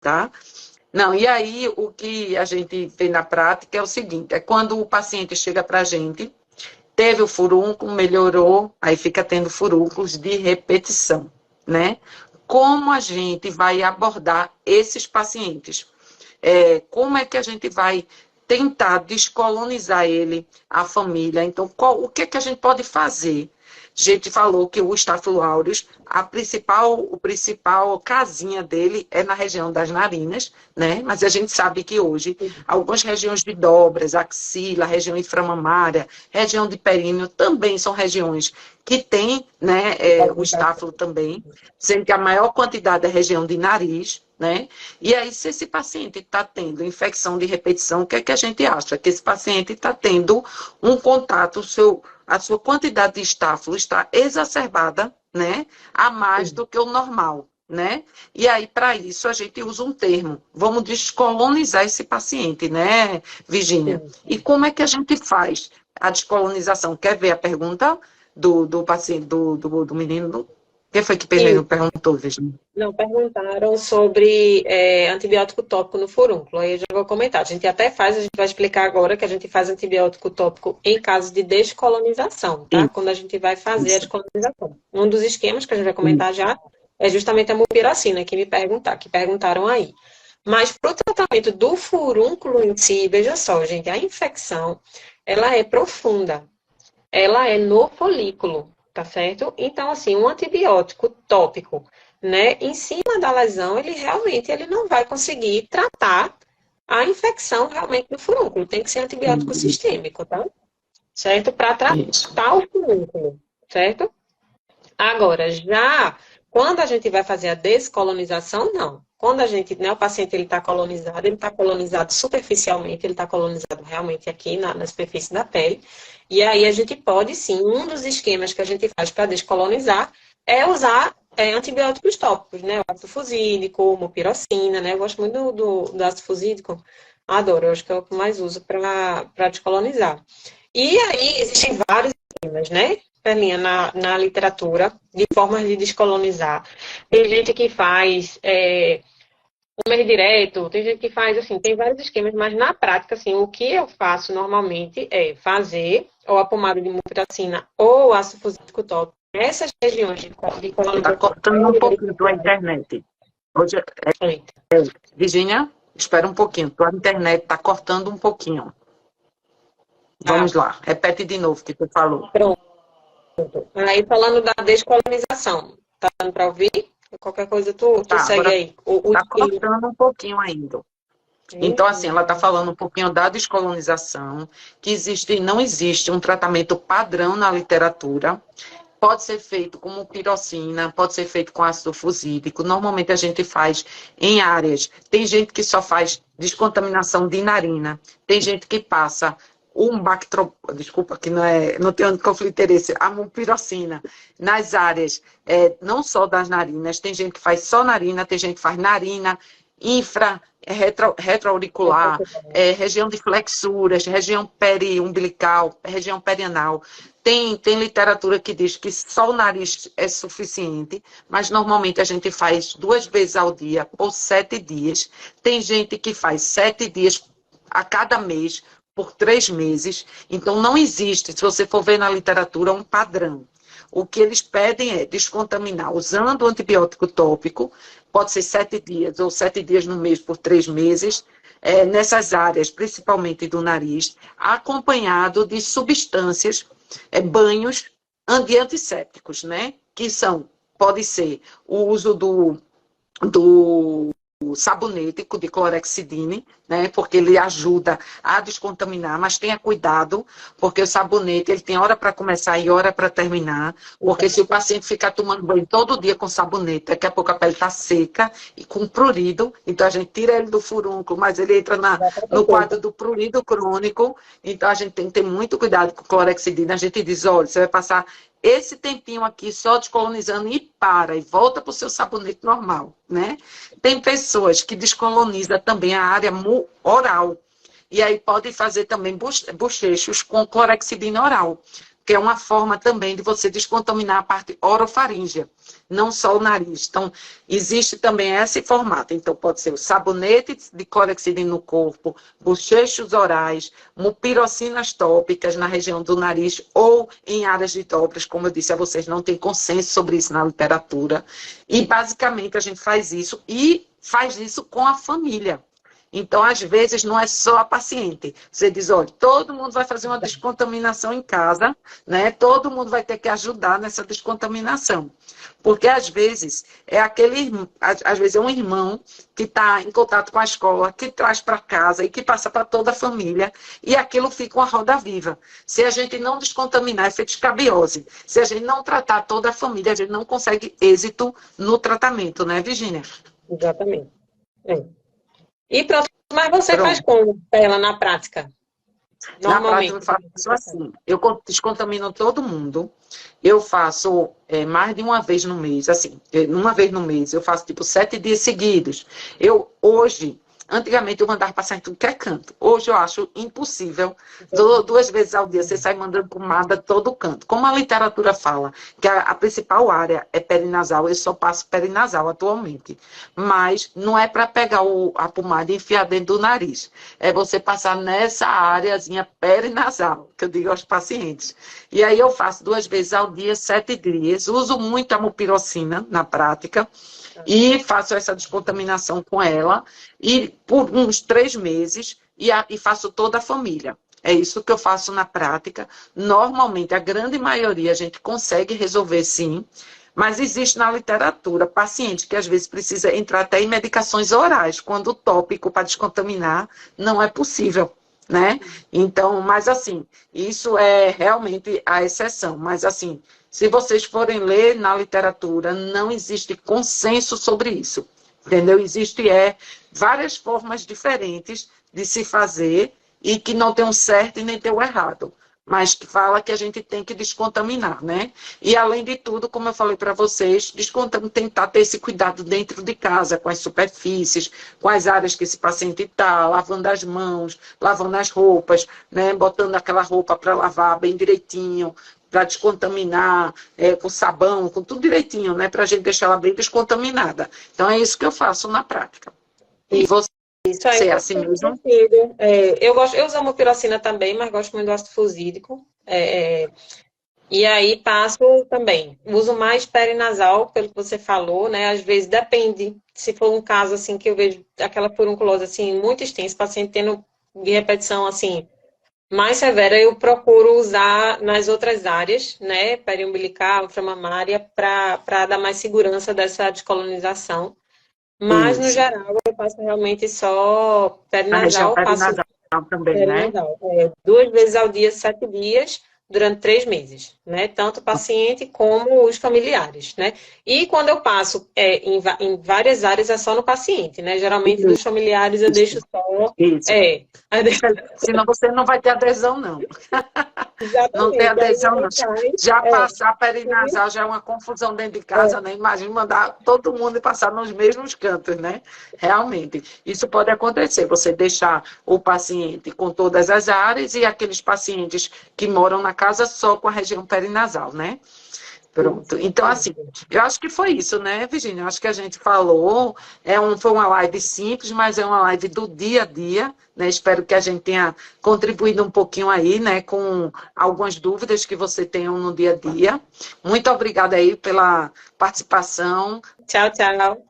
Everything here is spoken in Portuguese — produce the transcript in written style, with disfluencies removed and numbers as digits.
tá? Não, e aí o que a gente vê na prática é o seguinte, é quando o paciente chega para a gente, teve o furúnculo, melhorou, aí fica tendo furúnculos de repetição, né? Como a gente vai abordar esses pacientes? Como é que a gente vai tentar descolonizar ele, a família? Então, o que é que a gente pode fazer? A gente falou que o Staphylococcus aureus, o principal casinha dele é na região das narinas, né? Mas a gente sabe que hoje algumas regiões de dobras, axila, região inframamária, região de períneo também são regiões que têm, né, o estáfilo também, sendo que a maior quantidade é região de nariz, né? E aí, se esse paciente está tendo infecção de repetição, o que é que a gente acha? Que esse paciente está tendo um contato, a sua quantidade de estáfilo está exacerbada, né? A mais do que o normal, né? E aí, para isso, a gente usa um termo. Vamos descolonizar esse paciente, né, Virginia? E como é que a gente faz a descolonização? Quer ver a pergunta do paciente, do menino? Quem foi que perguntou, Virginia? Não, perguntaram sobre antibiótico tópico no furúnculo. Aí eu já vou comentar. A gente vai explicar agora que a gente faz antibiótico tópico em caso de descolonização, tá? Quando a gente vai fazer a descolonização. Um dos esquemas que a gente vai comentar já é justamente a mupiracina, que perguntaram aí. Mas para o tratamento do furúnculo em si, veja só, gente, a infecção, ela é profunda. Ela é no folículo, tá certo? Então, assim, um antibiótico tópico, né, em cima da lesão, ele não vai conseguir tratar a infecção realmente do furúnculo. Tem que ser antibiótico sistêmico, tá? Certo? Para tratar o furúnculo, certo? Agora, já quando a gente vai fazer a descolonização, não. Quando a gente, né, o paciente ele está colonizado superficialmente, ele está colonizado realmente aqui na superfície da pele. E aí a gente pode, sim, um dos esquemas que a gente faz para descolonizar é usar antibióticos tópicos, né? O ácido fusídico, mupirocina, né? Eu gosto muito do ácido fusídico, adoro, eu acho que é o que eu mais uso para descolonizar. E aí existem vários esquemas, né? Perlinha, na literatura, de formas de descolonizar. Tem gente que faz comer direto, tem gente que faz, assim, tem vários esquemas, mas na prática, assim, o que eu faço normalmente é fazer ou a pomada de mupiracina ou ácido fusídico tópico nessas regiões de colonização. Está cortando um pouquinho tua internet. Hoje, Virginia, espera um pouquinho, tua internet está cortando um pouquinho. Vamos lá, repete de novo o que tu falou. Pronto. Aí falando da descolonização, tá dando para ouvir? Qualquer coisa tu segue aí. Está cortando um pouquinho ainda. Então, assim, ela está falando um pouquinho da descolonização, que não existe um tratamento padrão na literatura. Pode ser feito com mupirocina, pode ser feito com ácido fusídico. Normalmente a gente faz em áreas. Tem gente que só faz descontaminação de narina. Tem gente que passa desculpa, que não tem conflito de interesse, a mupirocina nas áreas, não só das narinas. Tem gente que faz só narina, tem gente que faz narina, retroauricular, região de flexuras, região periumbilical, região perianal. Tem literatura que diz que só o nariz é suficiente, mas normalmente a gente faz 2 vezes ao dia, por 7 dias. Tem gente que faz 7 dias a cada mês, por 3 meses. Então, não existe, se você for ver na literatura, um padrão. O que eles pedem é descontaminar usando o antibiótico tópico, pode ser 7 dias ou 7 dias no mês por 3 meses, nessas áreas, principalmente do nariz, acompanhado de substâncias, banhos antissépticos, né? Que pode ser o uso do sabonete de clorexidine, né, porque ele ajuda a descontaminar, mas tenha cuidado, porque o sabonete ele tem hora para começar e hora para terminar, porque se o paciente ficar tomando banho todo dia com sabonete, daqui a pouco a pele está seca e com prurido, então a gente tira ele do furúnculo, mas ele entra no quadro do prurido crônico, então a gente tem que ter muito cuidado com clorexidina. A gente diz, olha, você vai passar esse tempinho aqui só descolonizando e volta para o seu sabonete normal, né? Tem pessoas que descolonizam também a área oral, e aí podem fazer também bochechos com clorexidina oral, que é uma forma também de você descontaminar a parte orofaríngea, não só o nariz. Então, existe também esse formato. Então, pode ser o sabonete de clorexidina no corpo, bochechos orais, mupirocinas tópicas na região do nariz ou em áreas de dobras, como eu disse a vocês, não tem consenso sobre isso na literatura. E, basicamente, a gente faz isso e faz isso com a família. Então, às vezes, não é só a paciente. Você diz, olha, todo mundo vai fazer uma descontaminação em casa, né? Todo mundo vai ter que ajudar nessa descontaminação. Porque, às vezes, às vezes é um irmão que está em contato com a escola, que traz para casa e que passa para toda a família, e aquilo fica uma roda viva. Se a gente não descontaminar, é feito escabiose. Se a gente não tratar toda a família, a gente não consegue êxito no tratamento, né, Virgínia? Exatamente. É. E pronto, mas você faz como ela na prática? Normalmente. Na prática eu faço assim, eu descontamino todo mundo, eu faço mais de uma vez no mês, assim, uma vez no mês, eu faço tipo 7 dias seguidos. Antigamente eu mandava passar em tudo que é canto. Hoje eu acho impossível. 2 vezes ao dia você sai mandando pomada todo canto. Como a literatura fala que a principal área é perinasal, eu só passo perinasal atualmente. Mas não é para pegar a pomada e enfiar dentro do nariz. É você passar nessa áreazinha perinasal, que eu digo aos pacientes. E aí eu faço 2 vezes ao dia, 7 dias. Uso muito a mupirocina na prática. E faço essa descontaminação com ela, e por uns 3 meses, e faço toda a família. É isso que eu faço na prática. Normalmente, a grande maioria a gente consegue resolver sim, mas existe na literatura paciente que às vezes precisa entrar até em medicações orais, quando o tópico para descontaminar não é possível, né? Então, mas assim, isso é realmente a exceção, mas assim, se vocês forem ler na literatura, não existe consenso sobre isso, entendeu? Existem várias formas diferentes de se fazer e que não tem um certo e nem tem um errado, mas que fala que a gente tem que descontaminar, né? E além de tudo, como eu falei para vocês, tentar ter esse cuidado dentro de casa, com as superfícies, com as áreas que esse paciente está, lavando as mãos, lavando as roupas, né? Botando aquela roupa para lavar bem direitinho, para descontaminar, com sabão, com tudo direitinho, né? Para a gente deixar ela bem descontaminada. Então, é isso que eu faço na prática. E você, isso aí é assim mesmo? Eu uso a mupirocina também, mas gosto muito do ácido fusídico. E aí passo também. Uso mais perinasal, pelo que você falou, né? Às vezes depende, se for um caso assim que eu vejo aquela furunculose assim, muito extensa, paciente tendo de repetição assim, mais severa, eu procuro usar nas outras áreas, né, periumbilical, ultramamária, para dar mais segurança dessa descolonização. Mas, no geral, eu passo realmente só perinasal. Perinasal também, perinasal, né? 2 vezes ao dia, 7 dias, durante 3 meses, né? Tanto o paciente como os familiares, né? E quando eu passo em várias áreas, é só no paciente, né? Geralmente, dos familiares, eu deixo só... Senão você não vai ter adesão, não. Exatamente. Não tem adesão, não. Já passar perinasal já é uma confusão dentro de casa, né? Imagina mandar todo mundo passar nos mesmos cantos, né? Realmente. Isso pode acontecer. Você deixar o paciente com todas as áreas e aqueles pacientes que moram na casa só com a região perinasal, né? Pronto. Então, assim, eu acho que foi isso, né, Virgínia? Eu acho que a gente falou, foi uma live simples, mas é uma live do dia a dia, né? Espero que a gente tenha contribuído um pouquinho aí, né, com algumas dúvidas que você tenha no dia a dia. Muito obrigada aí pela participação. Tchau, tchau.